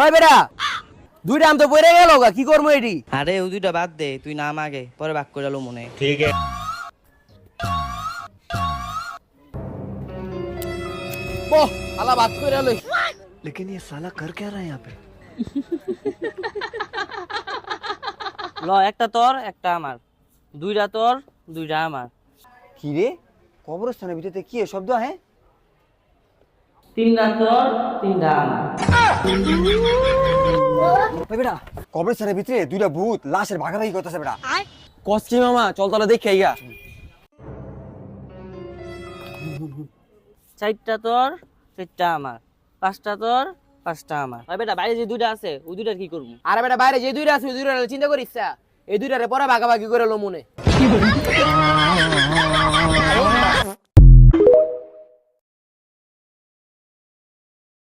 ওই বেটা দুইটা আম তো পড়ে গেল গা, কি করবো এটি? আরে ওই দুইটা বাদ দে, তুই নাম আগে, পরে বাক করে লো মনে। বহ আলা বাদ করে লই। लेकिन ये साला कर क्या रहा है यहाँ पे? ল, একটা তোর একটা আমার, দুইটা তোর দুইটা আমার, কি রে কবরস্থানের ভিতরে কি শব্দ है? তিনটা তোর তিনটা আমার। ওই বেটা কবরস্থানের ভিতরে দুইটা ভূত লাশের ভাগাভাগি করতেছে বেটা। কস কি মামা, চল তাহলে দেখে আইগা। চারটা তোর চারটা আমার, পাঁচটা তোর পাঁচটা আমার। ওই বেটা বাইরে যে দুইটা আছে ওই দুইটার কি করবো? আরে বেটা বাইরে যে দুইটা আছে ওই দুইটা চিন্তা করিস, এই দুইটারে পরে ভাগাভাগি করে লো মনে।